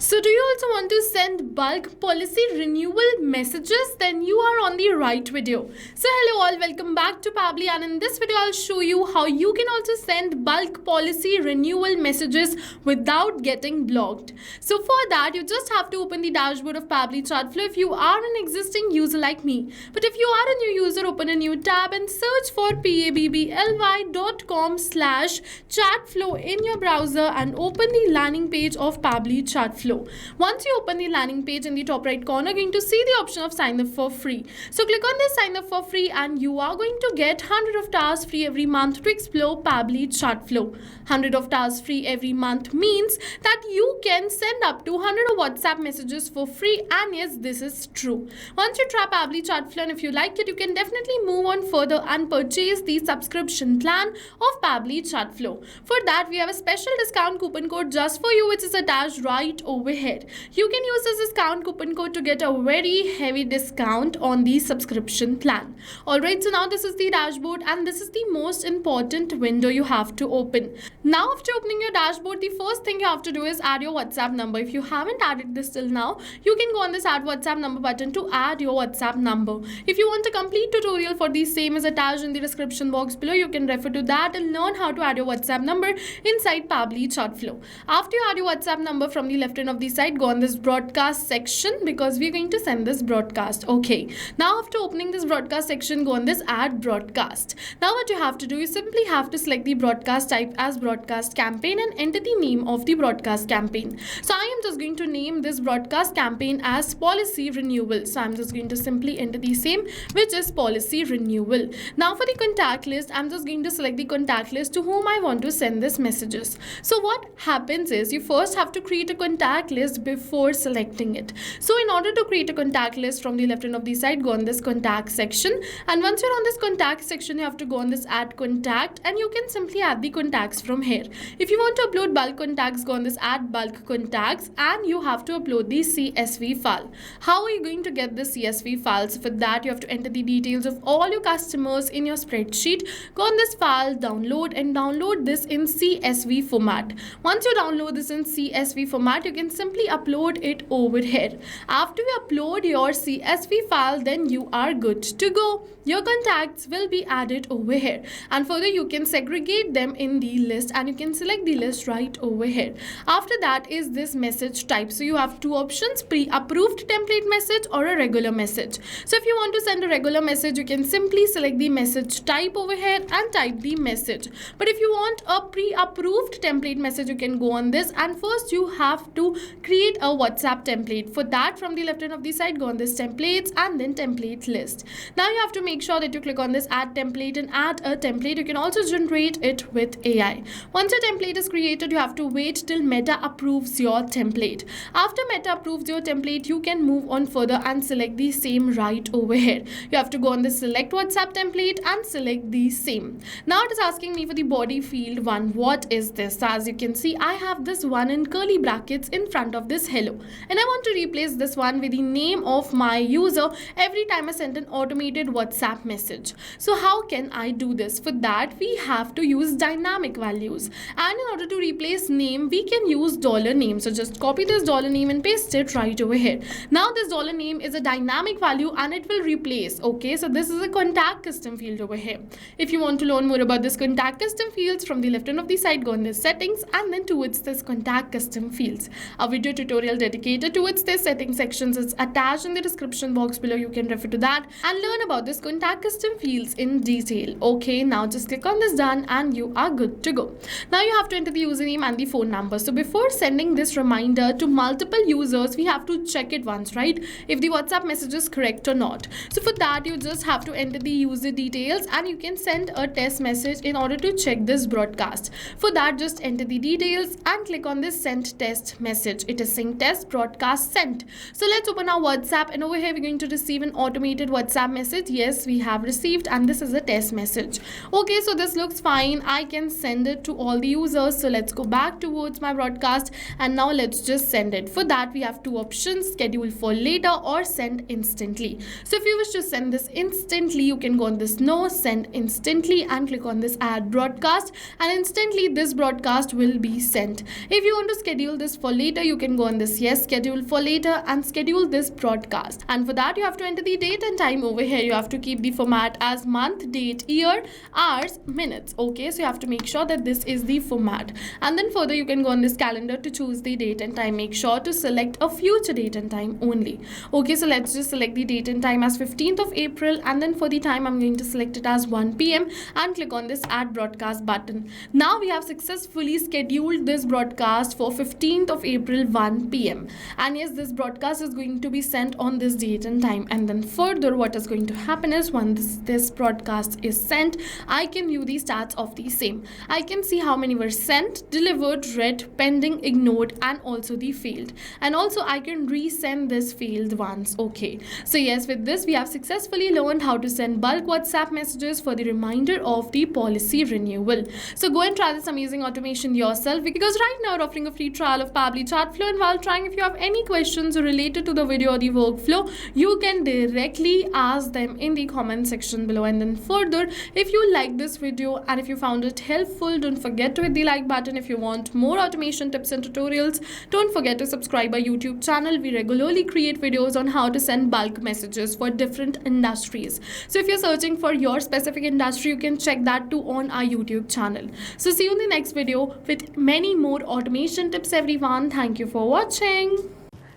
So do you also want to send bulk policy renewal messages? Then you are on the right video. So hello all, welcome back to Pabbly, and in this video I'll show you how you can also send bulk policy renewal messages without getting blocked. So for that you just have to open the dashboard of Pabbly Chatflow if you are an existing user like me. But if you are a new user, open a new tab and search for pabbly.com/chatflow in your browser and open the landing page of Pabbly Chatflow. Once you open the landing page, in the top right corner, you're going to see the option of sign up for free. So click on this sign up for free and you are going to get 100 of tasks free every month to explore Pabbly Chatflow. 100 of tasks free every month means that you can send up to 100 WhatsApp messages for free, and yes, this is true. Once you try Pabbly Chatflow and if you like it, you can definitely move on further and purchase the subscription plan of Pabbly Chatflow. For that, we have a special discount coupon code just for you, which is attached right over here. You can use this discount coupon code to get a very heavy discount on the subscription plan. Alright, so now this is the dashboard and this is the most important window you have to open. Now after opening your dashboard, the first thing you have to do is add your WhatsApp number. If you haven't added this till now, you can go on this add WhatsApp number button to add your WhatsApp number. If you want a complete tutorial for the same is attached in the description box below. You can refer to that and learn how to add your WhatsApp number inside Pabbly Chatflow. After you add your WhatsApp number, from the left end of the side, go on this broadcast section because we're going to send this broadcast. Okay, now after opening this broadcast section, go on this add broadcast. Now what you have to do is simply have to select the broadcast type as broadcast campaign and enter the name of the broadcast campaign. So I am just going to name this broadcast campaign as policy renewal. So I'm just going to simply enter the same, which is policy renewal. Now for the contact list, I'm just going to select the contact list to whom I want to send this messages. So what happens is you first have to create a contact list before selecting it. So in order to create a contact list, from the left end of the side, go on this contact section, and once you're on this contact section, you have to go on this add contact and you can simply add the contacts from here. If you want to upload bulk contacts, go on this add bulk contacts and you have to upload the CSV file. How are you going to get the CSV files? For that, you have to enter the details of all your customers in your spreadsheet. Go on this file, download, and download this in CSV format. Once you download this in CSV format, you can simply upload it over here. After you upload your CSV file, then you are good to go. Your contacts will be added over here, and further you can segregate them in the list and you can select the list right over here. After that is this message type. So you have two options, pre-approved template message or a regular message. So if you want to send a regular message, you can simply select the message type over here and type the message. But if you want a pre-approved template message, you can go on this, and first you have to create a WhatsApp template. For that, from the left end of the side, go on this templates and then template list. Now you have to make sure that you click on this add template and add a template. You can also generate it with AI. Once your template is created, you have to wait till Meta approves your template. After Meta approves your template, you can move on further and select the same right over here. You have to go on this select WhatsApp template and select the same. Now it is asking me for the body field one. What is this? So as you can see, I have this one in curly brackets in front of this hello, and I want to replace this one with the name of my user every time I send an automated WhatsApp message. So how can I do this? For that, we have to use dynamic values, and in order to replace name, we can use $name. So just copy this $name and paste it right over here. Now this $name is a dynamic value and it will replace. Okay, so this is a contact custom field over here. If you want to learn more about this contact custom fields, from the left end of the side, go on this settings and then towards this contact custom fields. A video tutorial dedicated towards this setting sections is attached in the description box below. You can refer to that and learn about this contact custom fields in detail. Okay, now just click on this done and you are good to go. Now you have to enter the username and the phone number. So before sending this reminder to multiple users, we have to check it once, right? If the WhatsApp message is correct or not. So for that, you just have to enter the user details and you can send a test message in order to check this broadcast. For that, just enter the details and click on this send test message. It is saying test broadcast sent. So let's open our WhatsApp, and over here we're going to receive an automated WhatsApp message. Yes, we have received, and this is a test message. Okay, so this looks fine. I can send it to all the users. So let's go back towards my broadcast and now let's just send it. For that, we have two options, schedule for later or send instantly. So if you wish to send this instantly, you can go on this no, send instantly, and click on this add broadcast, and instantly this broadcast will be sent. If you want to schedule this for later, later, you can go on this yes, schedule for later, and schedule this broadcast. And for that, you have to enter the date and time over here. You have to keep the format as month, date, year, hours, minutes. Okay, so you have to make sure that this is the format. And then further, you can go on this calendar to choose the date and time. Make sure to select a future date and time only. Okay, so let's just select the date and time as 15th of April, and then for the time, I'm going to select it as 1 p.m. and click on this add broadcast button. Now we have successfully scheduled this broadcast for 15th of April 1 p.m. and yes, this broadcast is going to be sent on this date and time. And then further, what is going to happen is once this broadcast is sent, I can view the stats of the same. I can see how many were sent, delivered, read, pending, ignored, and also the failed. And also I can resend this failed ones. Okay, so yes, with this we have successfully learned how to send bulk WhatsApp messages for the reminder of the policy renewal. So go and try this amazing automation yourself, because right now we're offering a free trial of Pabbly Chatflow, and while trying, if you have any questions related to the video or the workflow, you can directly ask them in the comment section below. And then further, if you like this video and if you found it helpful, don't forget to hit the like button. If you want more automation tips and tutorials, don't forget to subscribe our YouTube channel. We regularly create videos on how to send bulk messages for different industries. So if you're searching for your specific industry, you can check that too on our YouTube channel. So see you in the next video with many more automation tips, everyone. Thank you for watching.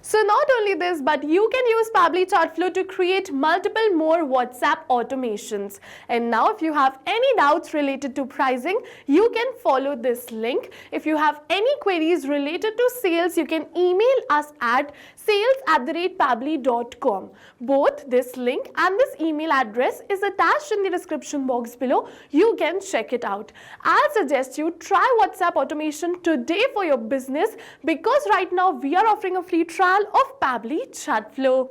So not only this, but you can use Pabbly Chatflow to create multiple more WhatsApp automations. And now if you have any doubts related to pricing, you can follow this link. If you have any queries related to sales, you can email us at sales@pabbly.com. Both this link and this email address is attached in the description box below. You can check it out. I'll suggest you try WhatsApp automation today for your business, because right now we are offering a free trial of Pabbly Chatflow.